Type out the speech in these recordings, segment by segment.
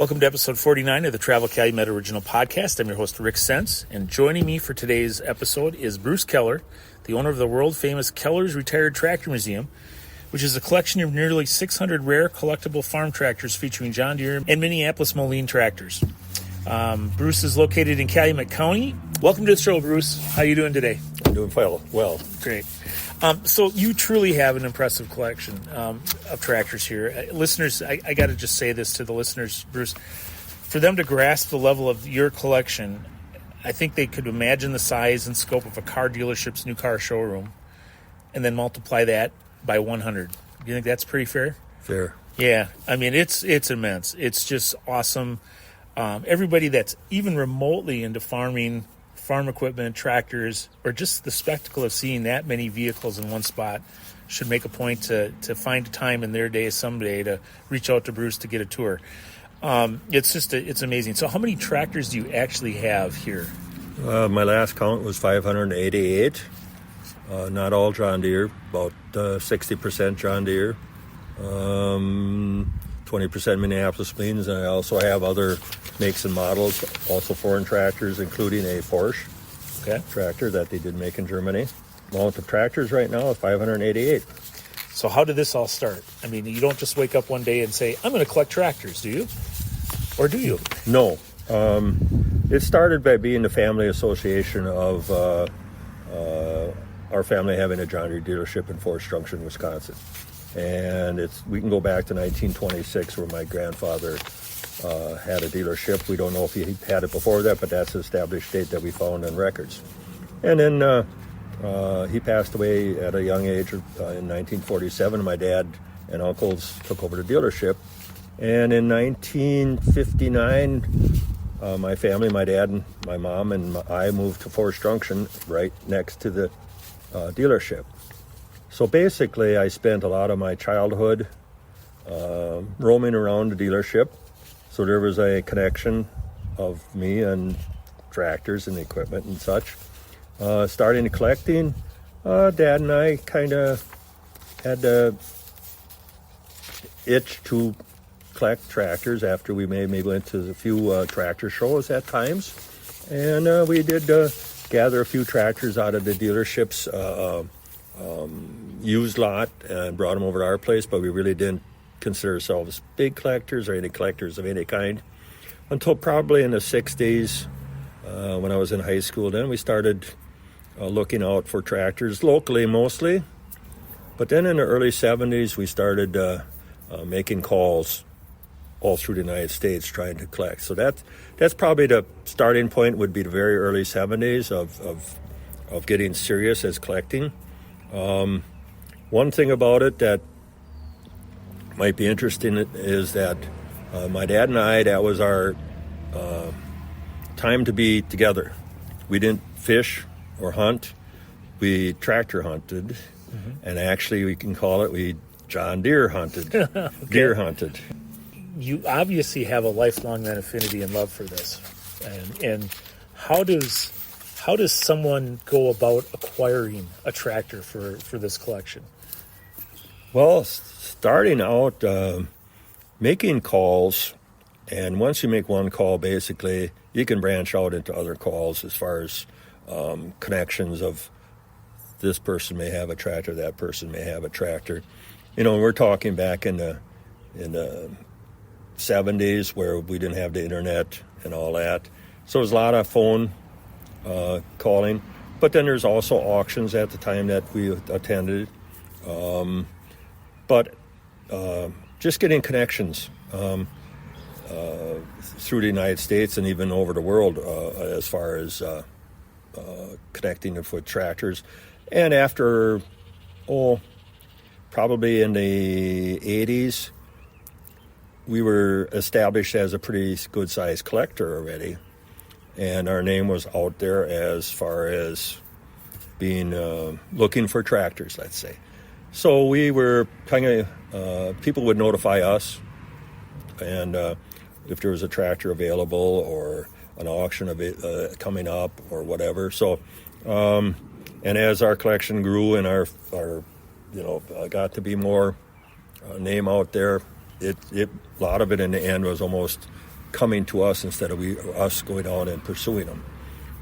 Welcome to episode 49 of the Travel Calumet Original Podcast. I'm your host, Rick Sense, and joining me for today's episode is Bruce Keller, the owner of the world-famous Keller's Retired Tractor Museum, which is a collection of nearly 600 rare collectible farm tractors featuring John Deere and Minneapolis Moline tractors. Bruce is located in Calumet County. Welcome to the show, Bruce. How are you doing today? I'm doing well. Great. So you truly have an impressive collection of tractors here. Listeners, I got to just say this to the listeners, Bruce. For them to grasp the level of your collection, I think they could imagine the size and scope of a car dealership's new car showroom and then multiply that by 100. Do you think that's pretty fair? Fair. Yeah. I mean, it's immense. It's just awesome. Everybody that's even remotely into farming, farm equipment, tractors, or just the spectacle of seeing that many vehicles in one spot should make a point to find a time in their day someday to reach out to Bruce to get a tour. It's amazing. So how many tractors do you actually have here? My last count was 588. Not all John Deere, about 60% John Deere, 20% Minneapolis Moline, and I also have other makes and models, also foreign tractors, including a Porsche tractor that they did make in Germany. Amount of tractors right now is 588. So how did this all start? I mean, you don't just wake up one day and say, I'm going to collect tractors, do you? Or do you? No. It started by being the family association of our family having a John Deere dealership in Forest Junction, Wisconsin. And we can go back to 1926 where my grandfather had a dealership. We don't know if he had it before that, but that's the established date that we found on records. And then he passed away at a young age in 1947. My dad and uncles took over the dealership. And in 1959, my family, my dad and my mom and I moved to Forest Junction right next to the dealership. So basically, I spent a lot of my childhood roaming around the dealership. So there was a connection of me and tractors and equipment and such. Starting collecting, Dad and I kind of had the itch to collect tractors after we maybe went to a few tractor shows at times. And we did gather a few tractors out of the dealership's used lot and brought them over to our place, but we really didn't consider ourselves big collectors or any collectors of any kind until probably in the 60s when I was in high school. Then we started looking out for tractors locally mostly, but then in the early 70s we started making calls all through the United States trying to collect. So that's probably the starting point, would be the very early 70s of getting serious as collecting. One thing about it that might be interesting is that my dad and I, that was our time to be together. We didn't fish or hunt. We tractor hunted. Mm-hmm. And actually, we can call it, we John Deere hunted. Okay. Deer hunted. You obviously have a lifelong affinity and love for this. And how does someone go about acquiring a tractor for this collection? Well, starting out, making calls, and once you make one call, basically, you can branch out into other calls as far as connections of this person may have a tractor, that person may have a tractor. You know, we're talking back in the 70s where we didn't have the internet and all that. So there's a lot of phone calling. But then there's also auctions at the time that we attended. But just getting connections through the United States and even over the world as far as connecting with tractors. And after, probably in the 80s, we were established as a pretty good-sized collector already. And our name was out there as far as being looking for tractors, let's say. So we were kind of, people would notify us, and if there was a tractor available or an auction of it coming up or whatever. So, and as our collection grew and our got to be more name out there, a lot of it in the end was almost coming to us instead of us going out and pursuing them.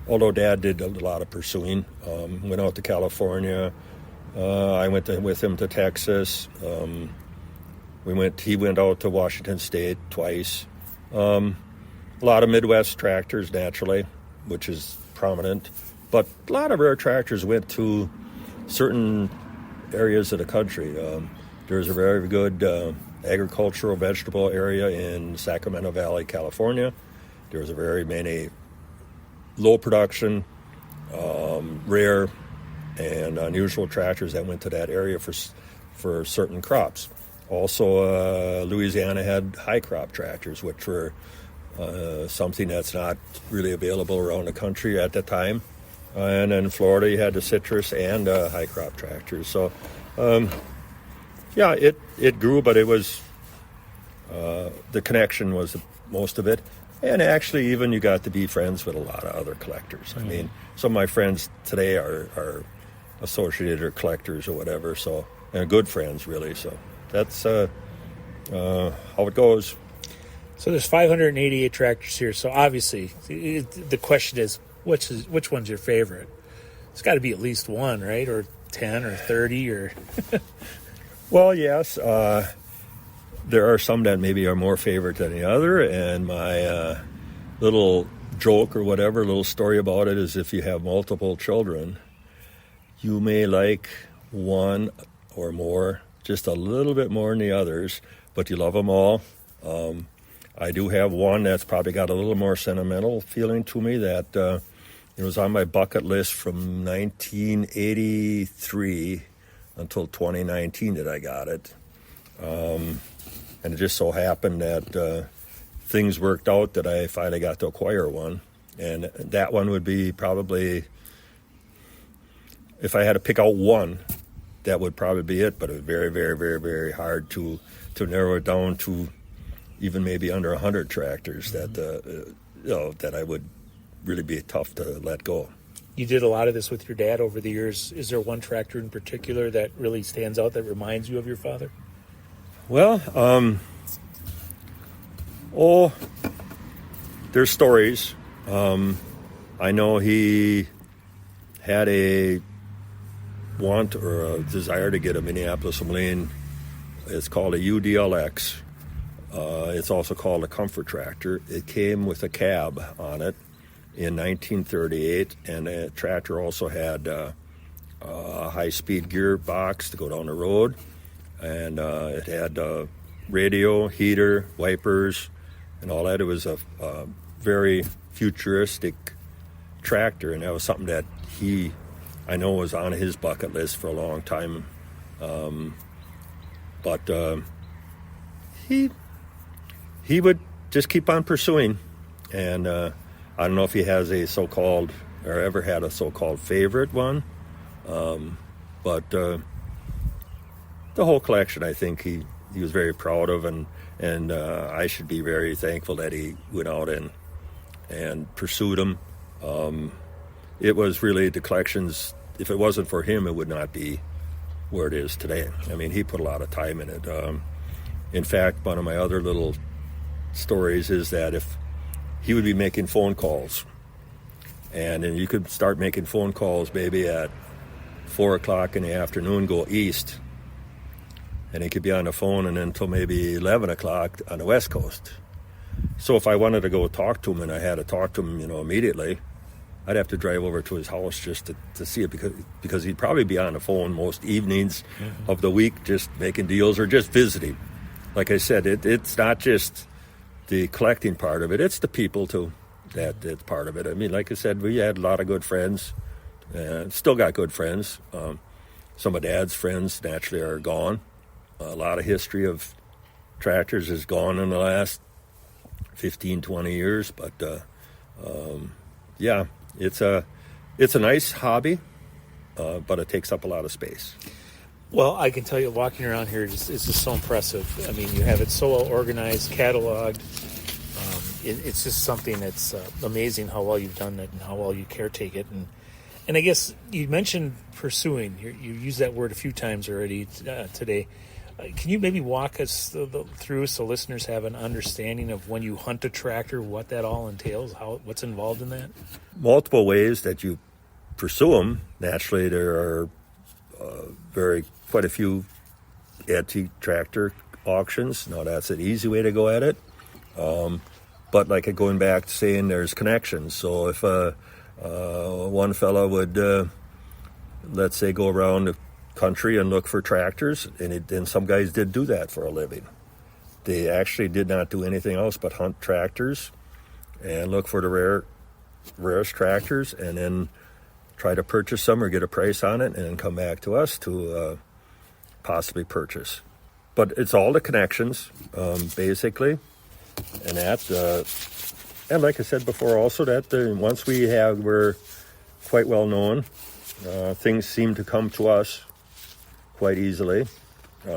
Although Dad did a lot of pursuing, went out to California. I went with him to Texas. He went out to Washington State twice. A lot of Midwest tractors, naturally, which is prominent. But a lot of our tractors went to certain areas of the country. There's a very good agricultural vegetable area in Sacramento Valley, California. There's a very many low production, rare, and unusual tractors that went to that area for certain crops. Also, Louisiana had high crop tractors, which were something that's not really available around the country at the time. And in Florida, you had the citrus and high crop tractors. So, it grew, but it was the connection was most of it. And actually, even you got to be friends with a lot of other collectors. I mean, some of my friends today are associated or collectors or whatever. So, and good friends, really. So that's how it goes. So there's 588 tractors here. So obviously, the question is, which one's your favorite? It's got to be at least one, right? Or 10 or 30 or... Well, yes. There are some that maybe are more favorite than the other. And my little joke or whatever, little story about it is if you have multiple children, you may like one or more just a little bit more than the others, but you love them all. I do have one that's probably got a little more sentimental feeling to me that it was on my bucket list from 1983 until 2019 that I got it. And it just so happened that things worked out that I finally got to acquire one. And that one would be probably, if I had to pick out one, that would probably be it. But it was very, very, very, very hard to narrow it down to even maybe under 100 tractors that I would really be tough to let go. You did a lot of this with your dad over the years. Is there one tractor in particular that really stands out that reminds you of your father? Well, there's stories. I know he had a want or a desire to get a Minneapolis Moline. It's called a UDLX. It's also called a comfort tractor. It came with a cab on it in 1938, and the tractor also had a high-speed gearbox to go down the road, and it had radio, heater, wipers, and all that. It was a very futuristic tractor, and that was something that I know was on his bucket list for a long time. But he would just keep on pursuing, and I don't know if he has a so-called or ever had a so-called favorite one, but the whole collection I think he was very proud of, and I should be very thankful that he went out and pursued them. It was really the collections. If it wasn't for him, it would not be where it is today. I mean, he put a lot of time in it. In fact, one of my other little stories is that if he would be making phone calls, and then you could start making phone calls maybe at 4 o'clock in the afternoon, go east, and he could be on the phone and until maybe 11 o'clock on the West Coast. So if I wanted to go talk to him and I had to talk to him, immediately, I'd have to drive over to his house just to see it because he'd probably be on the phone most evenings of the week just making deals or just visiting. Like I said, it's not just the collecting part of it, it's the people too that's part of it. I mean, like I said, we had a lot of good friends, still got good friends. Some of Dad's friends naturally are gone. A lot of history of tractors is gone in the last 15, 20 years, but yeah, it's a nice hobby, but it takes up a lot of space. Well, I can tell you, walking around here is just so impressive. I mean, you have it so well organized, cataloged. It's just something that's amazing how well you've done it and how well you caretake it. And I guess you mentioned pursuing. You used that word a few times already today. Can you maybe walk us through so listeners have an understanding of when you hunt a tractor, what that all entails, what's involved in that? Multiple ways that you pursue them. Naturally, there are quite a few antique tractor auctions. Now, that's an easy way to go at it. But like going back to saying there's connections. So if one fella would, let's say, go around the country and look for tractors, and some guys did do that for a living. They actually did not do anything else but hunt tractors and look for the rarest tractors, and then try to purchase some or get a price on it, and then come back to us to possibly purchase. But it's all the connections, basically, and and like I said before, also that once we're quite well known, things seem to come to us quite easily. We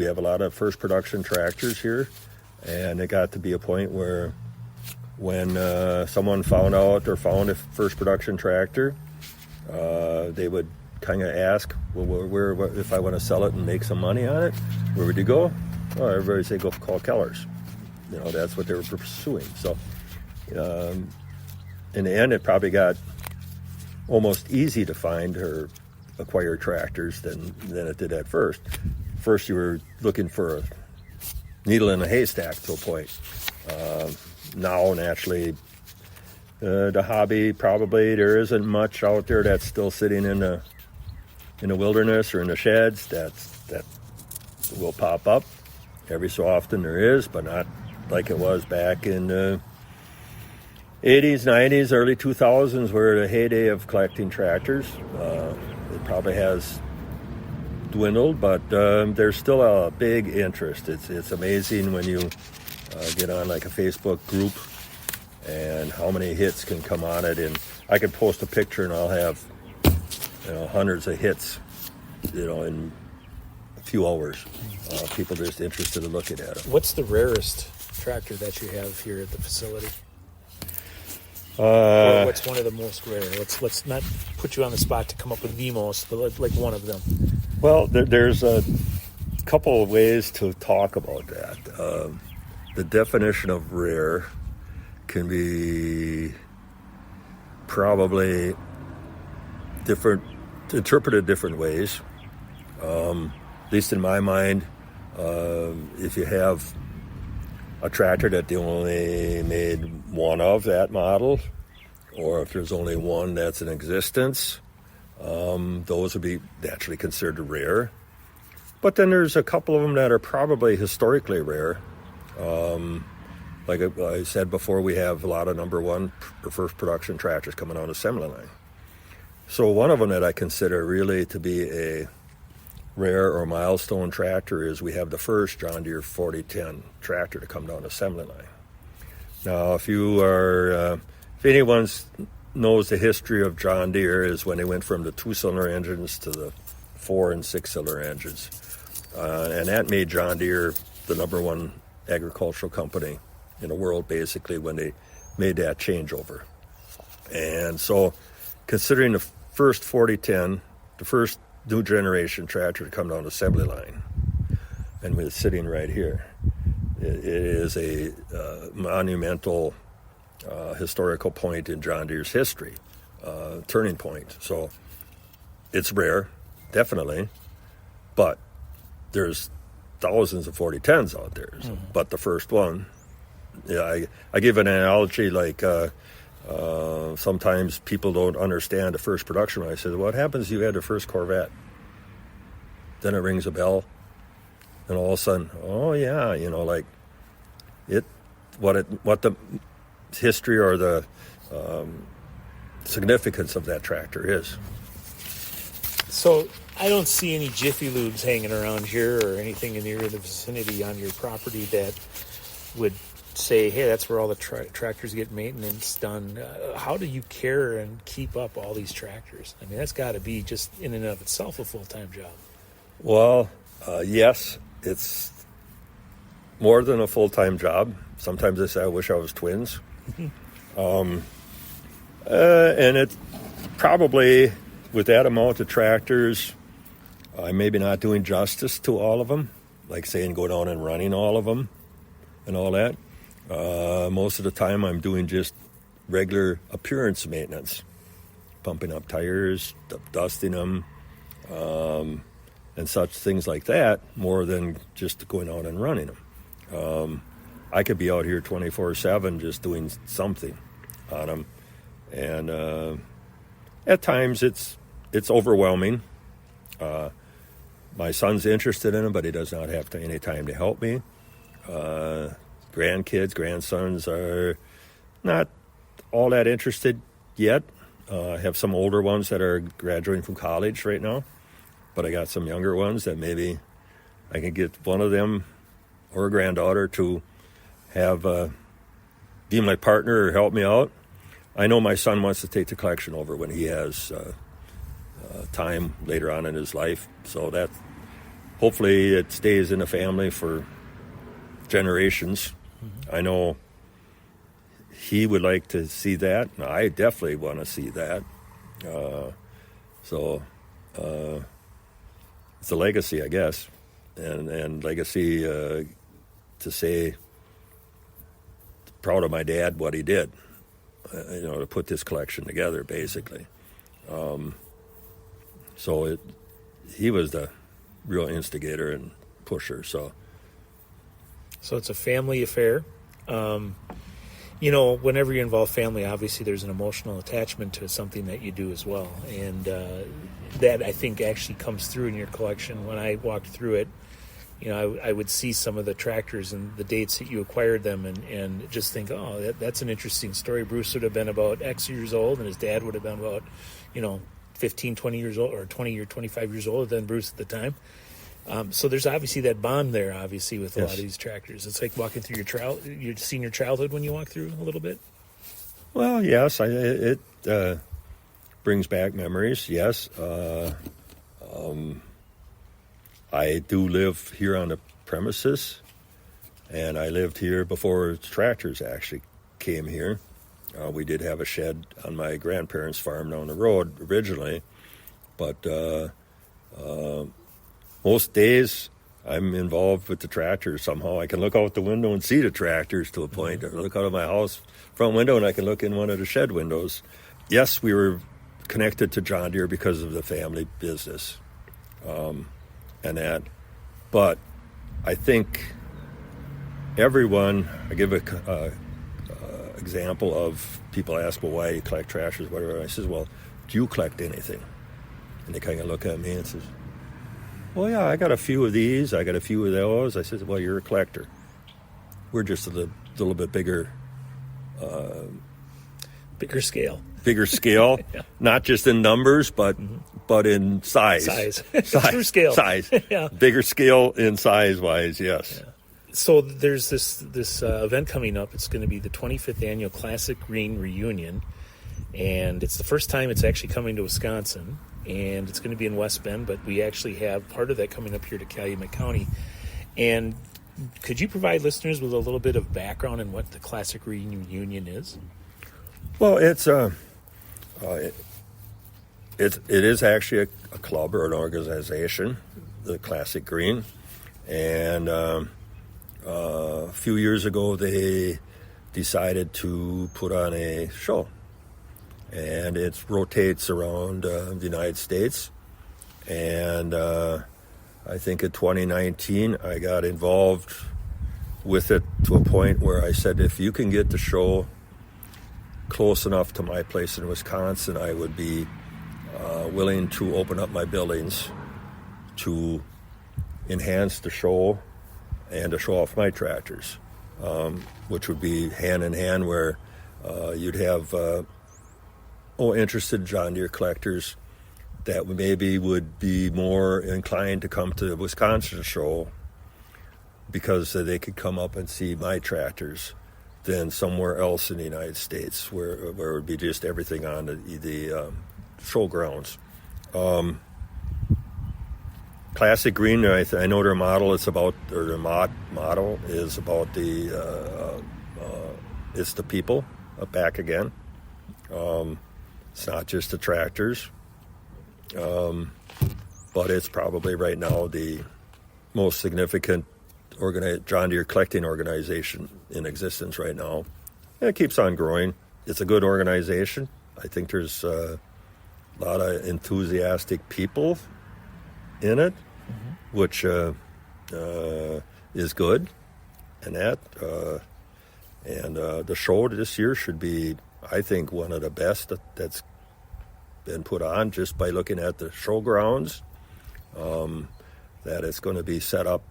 have a lot of first production tractors here, and it got to be a point where when someone found out or found a first production tractor, they would kind of ask, well, if I want to sell it and make some money on it, where would you go? Well, everybody say go call Keller's. That's what they were pursuing. So in the end, it probably got almost easy to find or acquire tractors than it did at first. First, you were looking for a needle in a haystack to a point. Now, naturally, the hobby, probably there isn't much out there that's still sitting in the wilderness or in the sheds that will pop up. Every so often there is, but not like it was back in the 80s, 90s, early 2000s, were the heyday of collecting tractors. It probably has dwindled, but there's still a big interest. It's amazing when you get on like a Facebook group and how many hits can come on it. And I can post a picture and I'll have hundreds of hits, in a few hours. People just interested in looking at it. What's the rarest tractor that you have here at the facility? Or what's one of the most rare? Let's not put you on the spot to come up with the most, but like one of them. Well, there's a couple of ways to talk about that. The definition of rare can be probably interpreted different ways. At least in my mind, if you have a tractor that they only made one of that model, or if there's only one that's in existence, those would be naturally considered rare. But then there's a couple of them that are probably historically rare. Like I said before, we have a lot of number one or first production tractors coming on assembly line. So one of them that I consider really to be a rare or milestone tractor is we have the first John Deere 4010 tractor to come down assembly line. Now, if anyone knows the history of John Deere, is when they went from the 2-cylinder engines to the 4 and 6-cylinder engines. And that made John Deere the number one agricultural company in the world, basically, when they made that changeover. And so, considering the first 4010, the first new generation tractor to come down the assembly line, and we're sitting right here, it is a monumental historical point in John Deere's history, turning point. So it's rare, definitely, but there's thousands of 4010s out there. Mm-hmm. But the first one, I give an analogy like sometimes people don't understand the first production. I said, what happens if you had the first Corvette? Then it rings a bell, and all of a sudden, oh yeah, what the history or the significance of that tractor is. So I don't see any Jiffy Lubes hanging around here or anything in the vicinity on your property that would say, hey, that's where all the tractors get maintenance done. How do you care and keep up all these tractors? I mean, that's got to be just in and of itself a full-time job. Well, yes, it's more than a full-time job. Sometimes I say I wish I was twins. And it probably, with that amount of tractors, I'm maybe not doing justice to all of them, like saying go down and running all of them and all that. Most of the time I'm doing just regular appearance maintenance, pumping up tires, dusting them, and such things like that, more than just going out and running them. I could be out here 24/7 just doing something on them, and at times it's overwhelming. My son's interested in them, but he does not have any time to help me. Grandkids, grandsons are not all that interested yet. I have some older ones that are graduating from college right now, but I got some younger ones that maybe I can get one of them or a granddaughter to have be my partner or help me out. I know my son wants to take the collection over when he has time later on in his life, so that hopefully it stays in the family for generations. I know he would like to see that, and I definitely want to see that. So it's a legacy, I guess, and legacy to say proud of my dad, what he did, to put this collection together, basically. So he was the real instigator and pusher. So it's a family affair. Whenever you involve family, obviously there's an emotional attachment to something that you do as well. And that, I think, actually comes through in your collection. When I walked through it, I would see some of the tractors and the dates that you acquired them and just think, oh, that's an interesting story. Bruce would have been about X years old, and his dad would have been about, 15, 20 years old, or 20 or 25 years older than Bruce at the time. So there's obviously that bond there, obviously, with a lot of these tractors. It's like walking through your senior childhood when you walk through a little bit. Well, yes, it brings back memories, yes. I do live here on the premises, and I lived here before tractors actually came here. We did have a shed on my grandparents' farm down the road originally, but most days I'm involved with the tractors somehow. I can look out the window and see the tractors to a point. Or look out of my house front window and I can look in one of the shed windows. Yes, we were connected to John Deere because of the family business and that. But I think everyone, I give a example of people ask, well, why you collect tractors, whatever. I says, well, do you collect anything? And they kind of look at me and says, well, yeah, I got a few of these, I got a few of those. I said, well, you're a collector. We're just a little bit bigger. Bigger scale. Bigger scale, yeah. Not just in numbers, but in size. True scale. Size. Yeah. Bigger scale in size-wise, yes. Yeah. So there's this event coming up. It's going to be the 25th Annual Classic Green Reunion, and it's the first time it's actually coming to Wisconsin. And it's going to be in West Bend, but we actually have part of that coming up here to Calumet County. And could you provide listeners with a little bit of background on what the Classic Reunion is? Well, it is actually a club or an organization, the Classic Green. And a few years ago, they decided to put on a show. And it rotates around the United States. And I think in 2019, I got involved with it to a point where I said, if you can get the show close enough to my place in Wisconsin, I would be willing to open up my buildings to enhance the show and to show off my tractors, which would be hand in hand where you'd have interested John Deere collectors that maybe would be more inclined to come to the Wisconsin show because they could come up and see my tractors than somewhere else in the United States where it would be just everything on the show grounds. Classic Green, I know their model is about, or their motto is about it's the people, back again. It's not just the tractors. but it's probably right now the most significant John Deere collecting organization in existence right now. And it keeps on growing. It's a good organization. I think there's a lot of enthusiastic people in it, which is good. And the show this year should be, I think, one of the best that's been put on just by looking at the show grounds. That it's going to be set up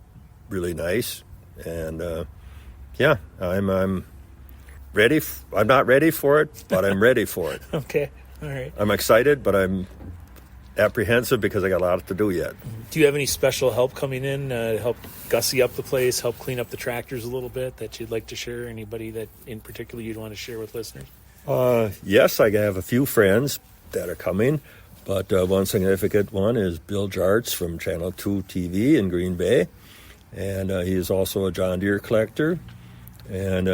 really nice, and I'm ready. I'm not ready for it, but I'm ready for it. Okay, all right. I'm excited, but I'm apprehensive because I got a lot to do yet. Do you have any special help coming in to help gussy up the place, help clean up the tractors a little bit that you'd like to share? Anybody that in particular you'd want to share with listeners? Yes, I have a few friends that are coming, but one significant one is Bill Jarts from Channel 2 TV in Green Bay, and he is also a John Deere collector, and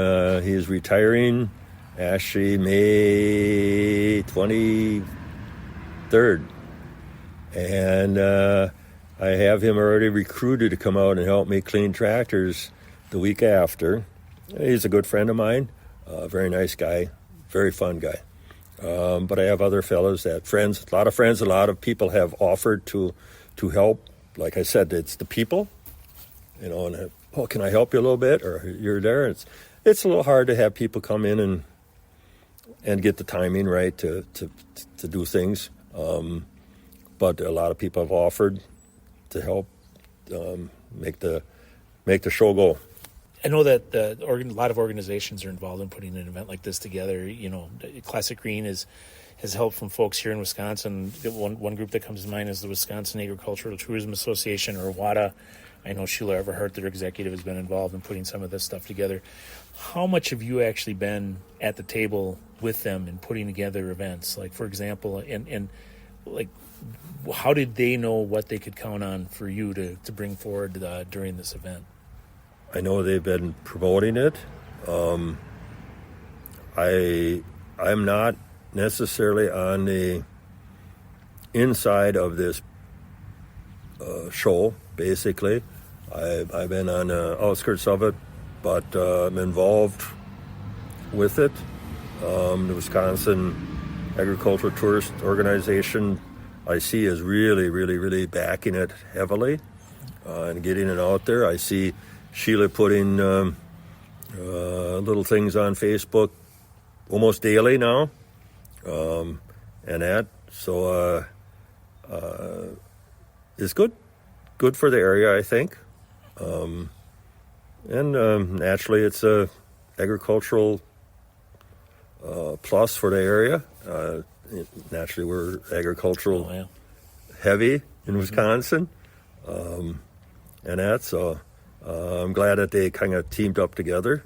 he is retiring actually May 23rd. And I have him already recruited to come out and help me clean tractors the week after. He's a good friend of mine, a very nice guy, very fun guy. But I have other fellows a lot of people have offered to help. Like I said, it's the people, and can I help you a little bit? Or you're there. It's a little hard to have people come in and get the timing right to do things. But a lot of people have offered to help make the show go. I know that a lot of organizations are involved in putting an event like this together. Classic Green has help from folks here in Wisconsin. One group that comes to mind is the Wisconsin Agricultural Tourism Association, or WATA. I know Sheila Everhart, their executive, has been involved in putting some of this stuff together. How much have you actually been at the table with them in putting together events? Like, for example, and like, how did they know what they could count on for you to bring forward during this event? I know they've been promoting it. I'm not necessarily on the inside of this show, basically. I've been on the outskirts of it, but I'm involved with it. The Wisconsin Agricultural Tourist Organization, I see, is really, really, really backing it heavily and getting it out there. I see Sheila putting little things on Facebook almost daily now, and that. So it's good for the area, I think. And naturally, it's a agricultural plus for the area. Naturally, we're agricultural heavy in Wisconsin, and that. So I'm glad that they kind of teamed up together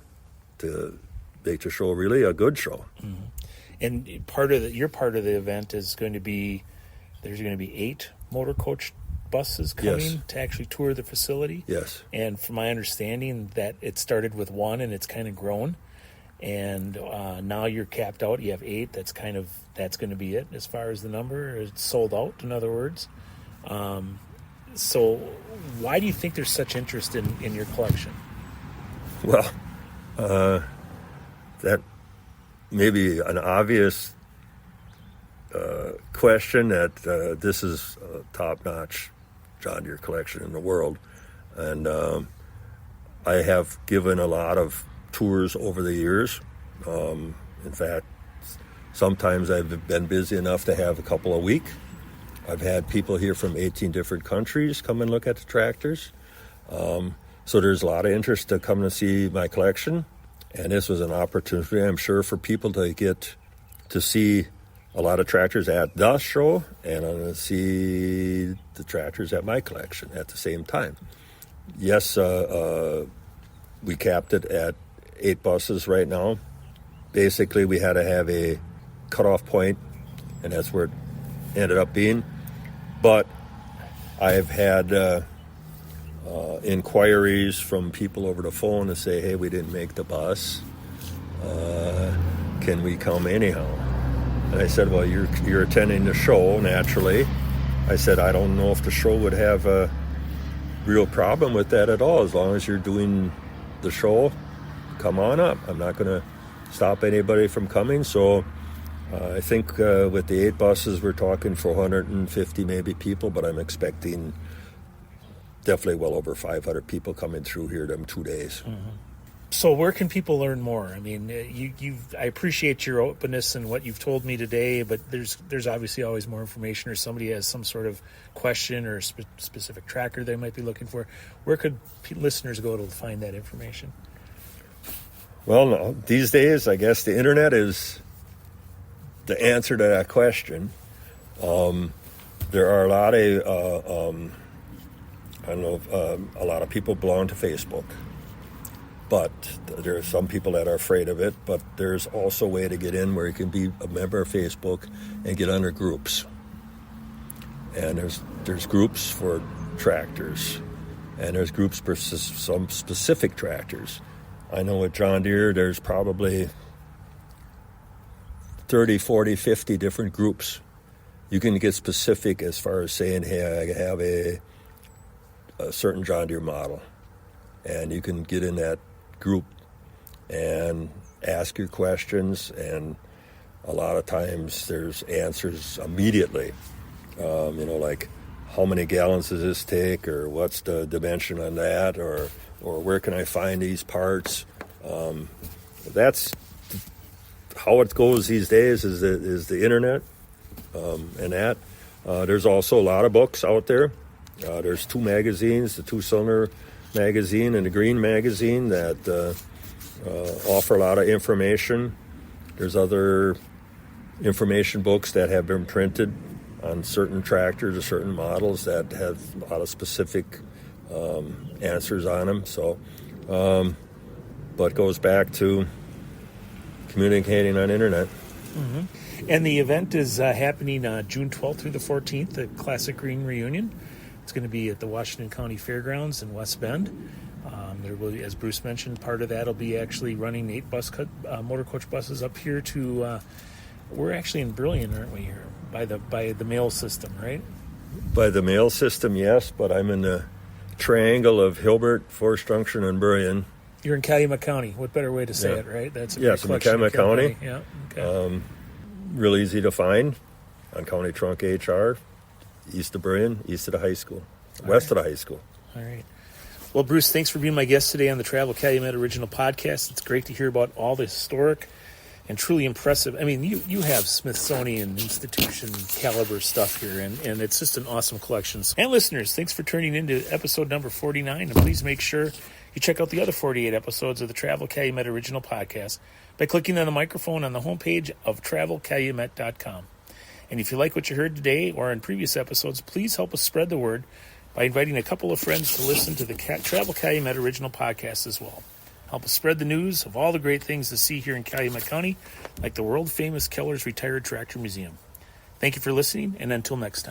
to make the show really a good show. Mm-hmm. And your part of the event is going to be, there's going to be 8 motorcoach buses coming to actually tour the facility. Yes. And from my understanding, that it started with 1 and it's kind of grown. And now you're capped out. You have 8. That's going to be it as far as the number. It's sold out, in other words. So why do you think there's such interest in your collection? Well, that may be an obvious question, that this is a top-notch John Deere collection in the world. And I have given a lot of tours over the years. In fact, sometimes I've been busy enough to have a couple a week. I've had people here from 18 different countries come and look at the tractors. So there's a lot of interest to come to see my collection. And this was an opportunity, I'm sure, for people to get to see a lot of tractors at the show and see the tractors at my collection at the same time. Yes, we capped it at 8 buses right now. Basically, we had to have a cutoff point, and that's where it ended up being. But I've had inquiries from people over the phone to say, hey, we didn't make the bus. Can we come anyhow? And I said, well, you're attending the show, naturally. I said, I don't know if the show would have a real problem with that at all. As long as you're doing the show, come on up. I'm not going to stop anybody from coming. So I think with the 8 buses, we're talking 450 maybe people, but I'm expecting definitely well over 500 people coming through here them 2 days. Mm-hmm. So where can people learn more? I mean, I appreciate your openness and what you've told me today, but there's obviously always more information, or somebody has some sort of question or a specific tracker they might be looking for. Where could listeners go to find that information? Well, no, these days, I guess the internet is the answer to that question. There are a lot of, a lot of people belong to Facebook. But there are some people that are afraid of it. But there's also a way to get in where you can be a member of Facebook and get under groups. And there's groups for tractors, and there's groups for some specific tractors. I know with John Deere, there's probably 30, 40, 50 different groups. You can get specific as far as saying, hey, I have a certain John Deere model. And you can get in that group and ask your questions, and a lot of times there's answers immediately. Like how many gallons does this take, or what's the dimension on that, or where can I find these parts? That's how it goes these days, is the internet, and that. There's also a lot of books out there. There's 2 magazines, the 2-cylinder magazine and the green magazine, that offer a lot of information. There's other information books that have been printed on certain tractors or certain models that have a lot of specific answers on them. So, but it goes back to communicating on internet. Mm-hmm. And the event is happening June 12th through the 14th, the Classic Green Reunion. It's going to be at the Washington County Fairgrounds in West Bend. There will, as Bruce mentioned, part of that will be actually running 8 motorcoach buses up here to. We're actually in Brillion, aren't we? Here by the mail system, right? By the mail system, yes. But I'm in the triangle of Hilbert, Forest Junction, and Brillion. You're in Calumet County. What better way to say it, right? That's in Calumet County. Yeah. Okay. Real easy to find on County Trunk HR. East of Brillion, east of the high school, west of the high school. All right. Well, Bruce, thanks for being my guest today on the Travel Calumet Original Podcast. It's great to hear about all the historic and truly impressive. I mean, you have Smithsonian Institution caliber stuff here, and it's just an awesome collection. And listeners, thanks for tuning in to episode number 49, and please make sure you check out the other 48 episodes of the Travel Calumet Original Podcast by clicking on the microphone on the homepage of travelcalumet.com. And if you like what you heard today or in previous episodes, please help us spread the word by inviting a couple of friends to listen to the Travel Calumet Original Podcast as well. Help us spread the news of all the great things to see here in Calumet County, like the world-famous Keller's Retired Tractor Museum. Thank you for listening, and until next time.